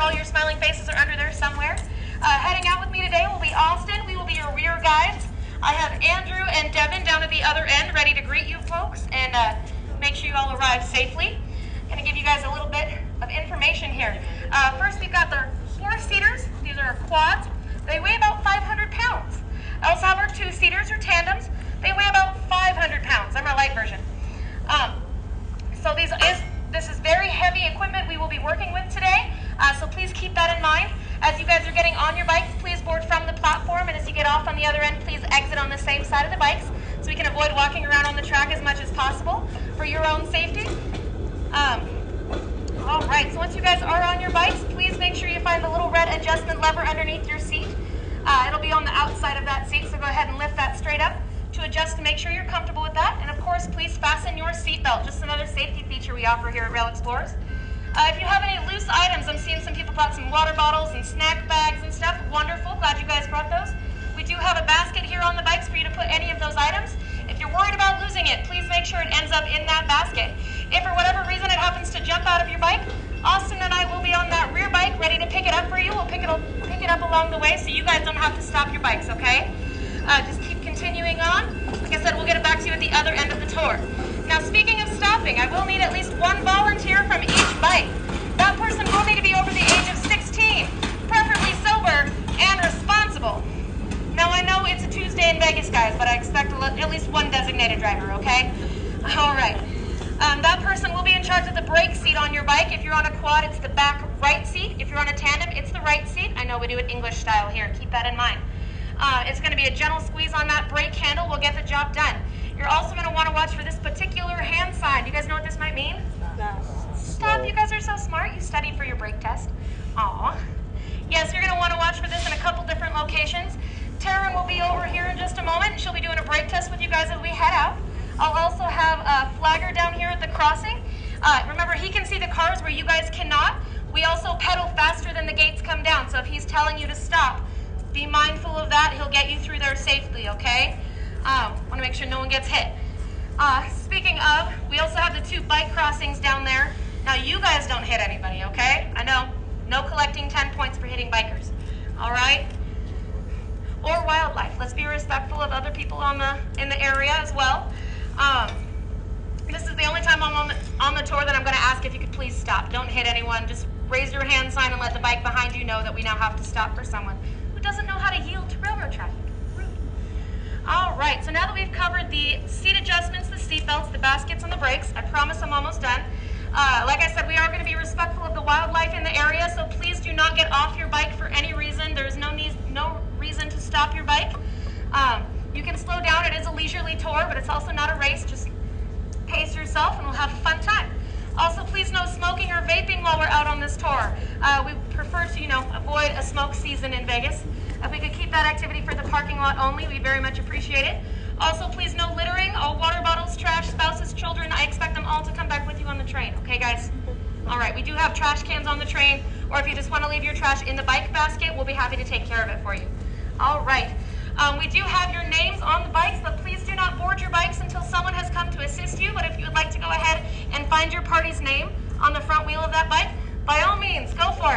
all your smiling faces are under there somewhere. Heading out with me today will be Austin. We will be your rear guides. I have Andrew and Devin down at the other end ready to greet you folks and make sure you all arrive safely. Going to give you guys a little bit of information here. First, we've got the 4-seaters. These are quads. They weigh about 500 pounds. I also have our 2-seaters or tandems. They weigh about 500 pounds. I'm our light version. So this is very heavy equipment we will be working with today. So please keep that in mind. As you guys are getting on your bikes, please board from the platform. And as you get off on the other end, please exit on the same side of the bikes so we can avoid walking around on the track as much as possible for your own safety. All right, so once you guys are on your bikes, please make sure you find the little red adjustment lever underneath your seat. It'll be on the outside of that seat, so go ahead and lift that straight up to adjust to make sure you're comfortable with that. And of course, please fasten your seatbelt, just another safety feature we offer here at RailExplorers. If you have any loose items, I'm seeing some people brought some water bottles and snack bags and stuff. Wonderful, glad you guys brought those. We do have a basket here on the bikes for you to put any of those items. If you're worried about losing it, please make sure it ends up in that basket. If for whatever reason it happens to jump out of your bike, Austin and I will be on that rear bike ready to pick it up for you. We'll pick it up along the way so you guys don't have to stop your bikes, okay? Just keep continuing on. Like I said, we'll get it back to you at the other end of the tour. Now, speaking of stopping, I will need at least one volunteer from each bike. That person will need to be over the age of 16, preferably sober and responsible. Now, I know it's a Tuesday in Vegas, guys, but I expect at least one designated driver, okay? All right. That person will be in charge of the brake seat on your bike. If you're on a quad, it's the back right seat. If you're on a tandem, it's the right seat. I know we do it English style here. Keep that in mind. It's going to be a gentle squeeze on that brake handle. We'll get the job done. You're also going to want to watch for this particular hand sign. Do you guys know what this might mean? Stop. You guys are so smart. You studied for your brake test. Aw. Yes, you're going to want to watch for this in a couple different locations. Taryn will be over here in just a moment. She'll be doing a brake test with you guys as we head out. I'll also have a flagger down here at the crossing. Remember, he can see the cars where you guys cannot. We also pedal faster than the gates come down. So if he's telling you to stop, be mindful of that. He'll get you through there safely, okay? Want to make sure no one gets hit. Speaking of, we also have the 2 bike crossings down there. Now, you guys don't hit anybody, okay? I know. No collecting 10 points for hitting bikers. All right? Or wildlife. Let's be respectful of other people in the area as well. This is the only time I'm on the tour that I'm going to ask if you could please stop. Don't hit anyone. Just raise your hand sign and let the bike behind you know that we now have to stop for someone who doesn't know how to yield to railroad traffic. Rude. All right, so now that we've covered the seat adjustments, the seat belts, the baskets, and the brakes, I promise I'm almost done. Like I said, we are going to be respectful of the wildlife in the area, so please do not get off your bike for any reason. There's no reason to stop your bike. You can slow down. It is a leisurely tour, but it's also not a race. Just pace yourself, and we'll have a fun time. Also, please no smoking or vaping while we're out on this tour. We prefer to, avoid a smoke season in Vegas. If we could keep that activity for the parking lot only, we very much appreciate it. Also, please no littering. All water bottles, trash, spouses, children. I expect them all to come back with you on the train. Okay, guys? All right, we do have trash cans on the train, or if you just want to leave your trash in the bike basket, we'll be happy to take care of it for you. All right. We do have your names on the bikes, but please do not board your bikes until someone has come to assist you. But if you would like to go ahead and find your party's name on the front wheel of that bike, by all means, go for